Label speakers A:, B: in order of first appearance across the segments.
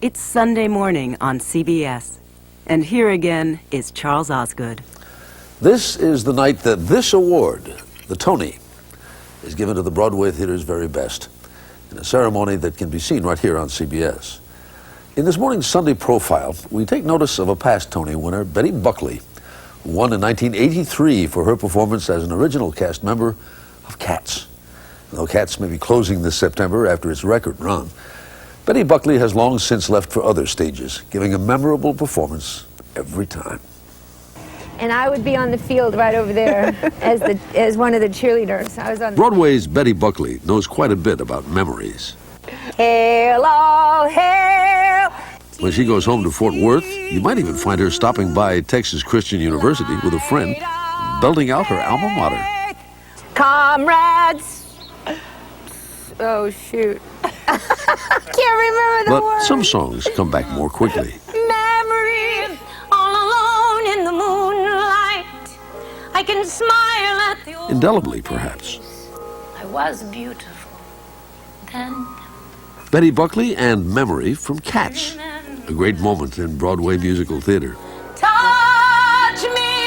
A: It's Sunday morning on CBS. And here again is Charles Osgood.
B: This is the night that this award, the Tony, is given to the Broadway theater's very best, in a ceremony that can be seen right here on CBS. In this morning's Sunday profile, we take notice of a past Tony winner, Betty Buckley, who won in 1983 for her performance as an original cast member of Cats. Though Cats may be closing this September after its record run, Betty Buckley has long since left for other stages, giving a memorable performance every time.
C: And I would be on the field right over there as one of the cheerleaders. I was on
B: Broadway's Betty Buckley knows quite a bit about memories.
C: Hail, all hail.
B: When she goes home to Fort Worth, you might even find her stopping by Texas Christian University with a friend, belting out her alma mater.
C: Comrades. Oh, shoot. Can't remember the words.
B: But some songs come back more quickly.
C: Memory, all alone in the moonlight. I can smile at the old
B: Indelibly, perhaps.
C: I was beautiful then.
B: Betty Buckley and Memory from Cats, a great moment in Broadway musical theater.
C: Touch me,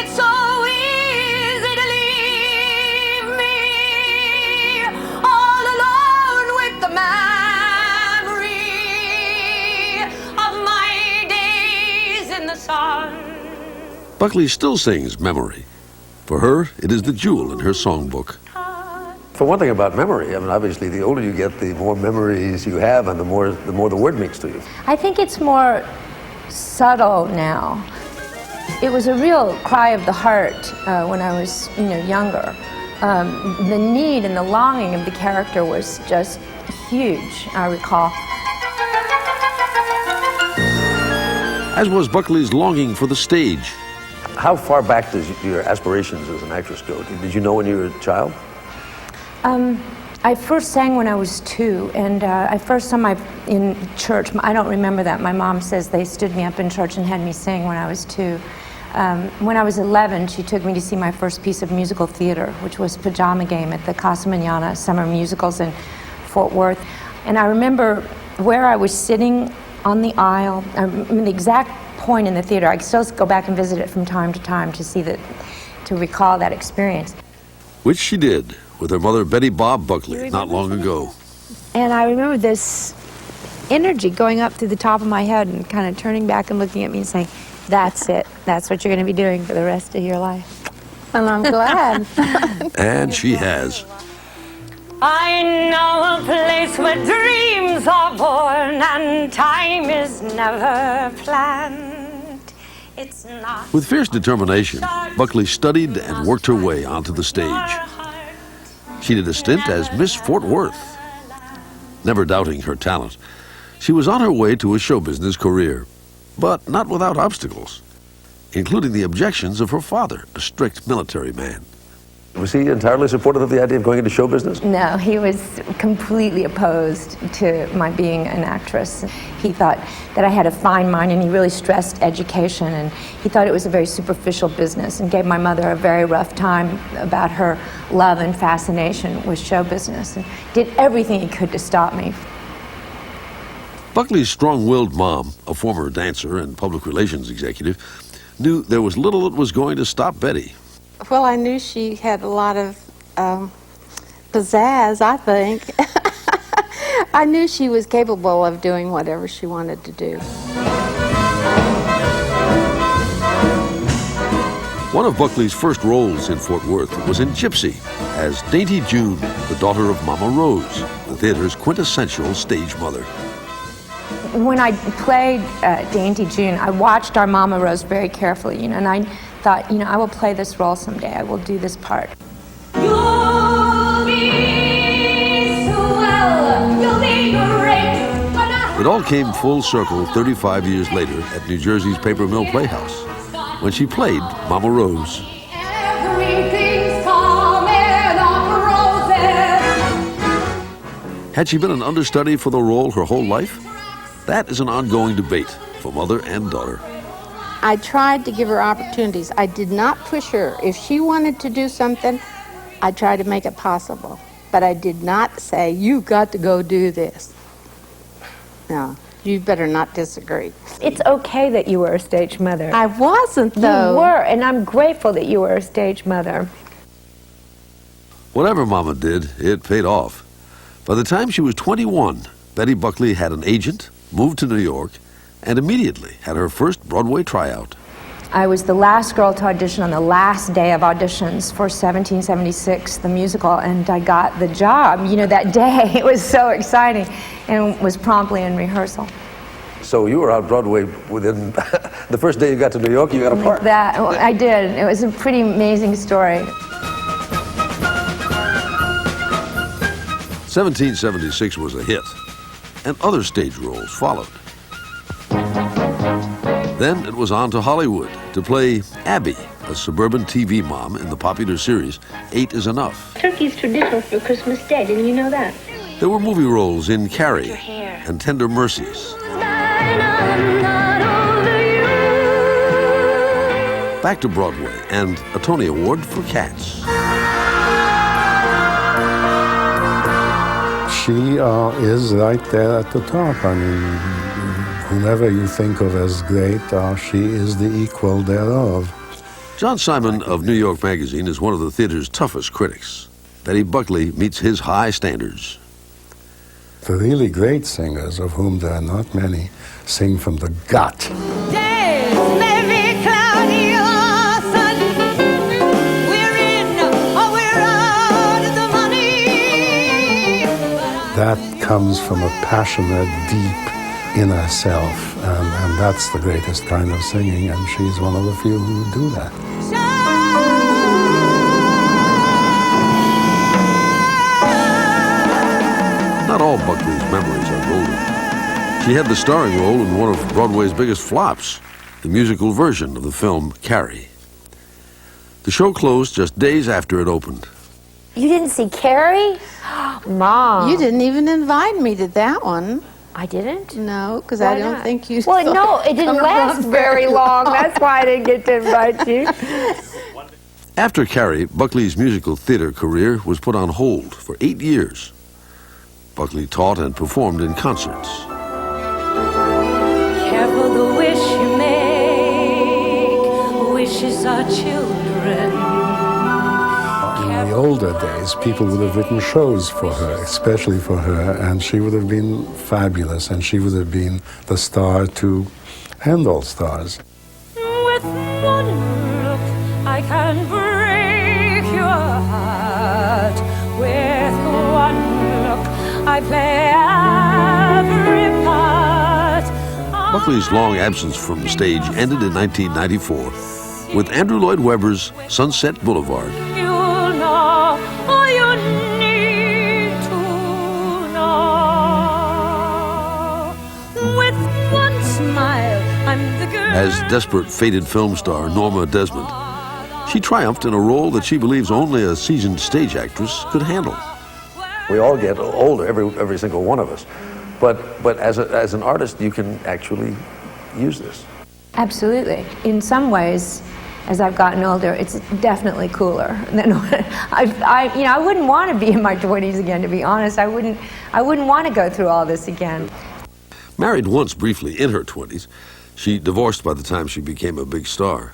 C: it's so easy to leave me all alone with the memory of my days in the sun.
B: Buckley still sings Memory. For her, it is the jewel in her songbook. For one thing about memory, I mean, obviously, the older you get, the more memories you have, and the more the word means to you.
C: I think it's more subtle now. It was a real cry of the heart when I was, younger. The need and the longing of the character was just huge, I recall.
B: As was Buckley's longing for the stage. How far back does your aspirations as an actress go? Did you know when you were a child?
C: I first sang when I was 2, and I first saw in church. I don't remember that. My mom says they stood me up in church and had me sing when I was 2. When I was 11, she took me to see my first piece of musical theater, which was Pajama Game at the Casa Manana Summer Musicals in Fort Worth. And I remember where I was sitting on the aisle, the exact point in the theater. I still go back and visit it from time to time to recall that experience.
B: Which she did with her mother, Betty Bob Buckley, not long ago.
C: And I remember this energy going up through the top of my head and kind of turning back and looking at me and saying, that's it. That's what you're going to be doing for the rest of your life. And I'm glad.
B: And she has.
C: I know a place where dreams are born and time is never planned. It's not.
B: With fierce determination, Buckley studied and worked her way onto the stage. She did a stint as Miss Fort Worth. Never doubting her talent, she was on her way to a show business career, but not without obstacles, including the objections of her father, a strict military man. Was he entirely supportive of the idea of going into show business?
C: No, he was completely opposed to my being an actress. He thought that I had a fine mind, and he really stressed education, and he thought it was a very superficial business and gave my mother a very rough time about her love and fascination with show business, and did everything he could to stop me.
B: Buckley's strong-willed mom, a former dancer and public relations executive, knew there was little that was going to stop Betty.
D: Well, I knew she had a lot of pizzazz, I think. I knew she was capable of doing whatever she wanted to do.
B: One of Buckley's first roles in Fort Worth was in Gypsy, as Dainty June, the daughter of Mama Rose, the theater's quintessential stage mother.
C: When I played Dainty June, I watched our Mama Rose very carefully, and I thought, I will play this role someday. I will do this part. You'll be swell, you'll be great.
B: It all came full circle 35 years later at New Jersey's Paper Mill Playhouse, when she played Mama Rose.
C: Everything's coming off roses.
B: Had she been an understudy for the role her whole life? That is an ongoing debate for mother and daughter.
D: I tried to give her opportunities. I did not push her. If she wanted to do something, I tried to make it possible. But I did not say, you've got to go do this. No, you better not disagree.
C: It's okay that you were a stage mother.
D: I wasn't, though.
C: You were, and I'm grateful that you were a stage mother.
B: Whatever Mama did, it paid off. By the time she was 21, Betty Buckley had an agent, moved to New York, and immediately had her first Broadway tryout.
C: I was the last girl to audition on the last day of auditions for 1776, the musical, and I got the job, you know, that day. It was so exciting, and was promptly in rehearsal.
B: So you were out Broadway within the first day you got to New York, you got a part.
C: I did. It was a pretty amazing story.
B: 1776 was a hit, and other stage roles followed. Then it was on to Hollywood to play Abby, a suburban TV mom in the popular series 8 is Enough.
E: Turkey's traditional for Christmas Day, didn't you know that?
B: There were movie roles in Carrie and Tender Mercies. Back to Broadway and a Tony Award for Cats.
F: She is right there at the top. I mean, whomever you think of as great, she is the equal thereof.
B: John Simon of New York Magazine is one of the theater's toughest critics. Betty Buckley meets his high standards.
F: The really great singers, of whom there are not many, sing from the gut. That comes from a passionate, deep inner self, and that's the greatest kind of singing, and she's one of the few who do that.
B: Not all Buckley's memories are golden. She had the starring role in one of Broadway's biggest flops, the musical version of the film Carrie. The show closed just days after it opened.
C: You didn't see Carrie? Mom.
D: You didn't even invite me to that one.
C: I didn't?
D: No, because
C: Why
D: I don't
C: not?
D: think you
C: Well,
D: thought
C: no, it didn't
D: come
C: last
D: along
C: very long. That's why I didn't get to invite you.
B: After Carrie, Buckley's musical theater career was put on hold for 8 years. Buckley taught and performed in concerts.
G: Careful the wish you make, wishes are children.
F: In the older days, people would have written shows for her, especially for her, and she would have been fabulous, and she would have been the star to handle stars.
G: With one look, I can break your heart. With one look, I play every part.
B: Buckley's long absence from the stage ended in 1994 with Andrew Lloyd Webber's Sunset Boulevard.
G: You'll know all you need to know. With one smile, I'm the girl.
B: As desperate, faded film star Norma Desmond, she triumphed in a role that she believes only a seasoned stage actress could handle. We all get older, every single one of us. But as an artist, you can actually use this.
C: Absolutely. In some ways, as I've gotten older, it's definitely cooler than I wouldn't want to be in my 20s again, to be honest. I wouldn't want to go through all this again.
B: Married once briefly in her 20s, she divorced by the time she became a big star.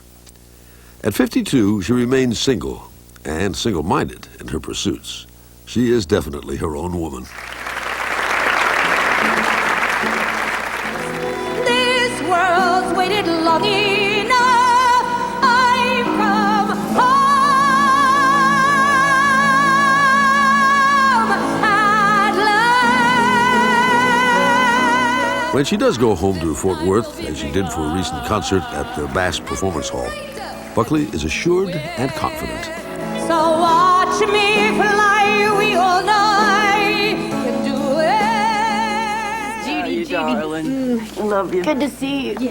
B: At 52, she remains single and single-minded in her pursuits. She is definitely her own woman.
G: This world's waited long enough. I've come home at last.
B: When she does go home to Fort Worth, as she did for a recent concert at the Bass Performance Hall, Buckley is assured and confident.
G: So watch me fly, we all know I can do it.
H: Judy, darling. Love you.
E: Good to see you.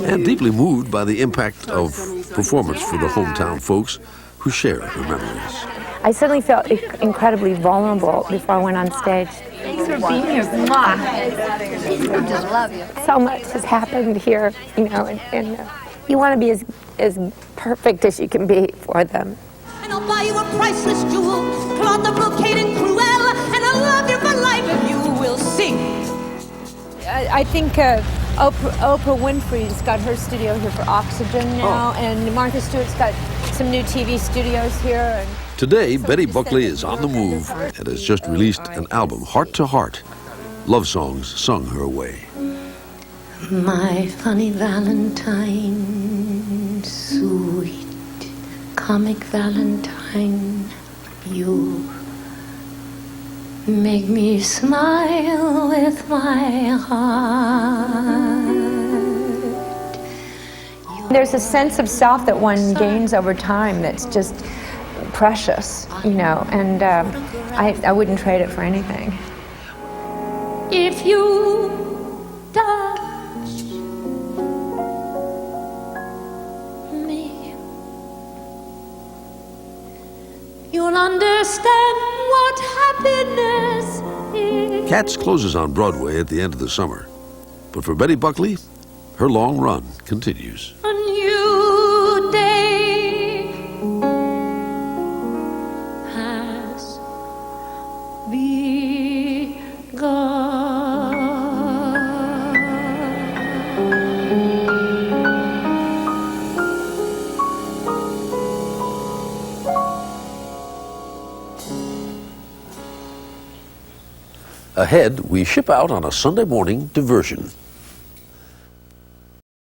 B: And deeply moved by the impact of performance for the hometown folks who share her memories.
C: I suddenly felt incredibly vulnerable before I went on stage.
E: Thanks for being here. Mwah. I just love you.
C: So much has happened here, and you want to be as perfect as you can be for them.
G: And I'll buy you a priceless jewel, cloth of brocade and cruel, and I'll love you for life if you will sing.
C: I think Oprah Winfrey's got her studio here for Oxygen now, and Martha Stewart's got some new TV studios here. And
B: Today,
C: so
B: Betty
C: we just
B: Buckley
C: said
B: is
C: that
B: on the
C: we were
B: move
C: under her.
B: and has just released an album, Heart to Heart. Love songs sung her way.
I: My funny Valentine, sweet comic Valentine, you make me smile with my heart.
C: There's a sense of self that one gains over time that's just precious, you know, and I wouldn't trade it for anything.
I: If you touch me, you'll understand what happiness is.
B: Cats closes on Broadway at the end of the summer. But for Betty Buckley, her long run continues.
I: A new day has begun.
B: Ahead, we ship out on a Sunday morning diversion.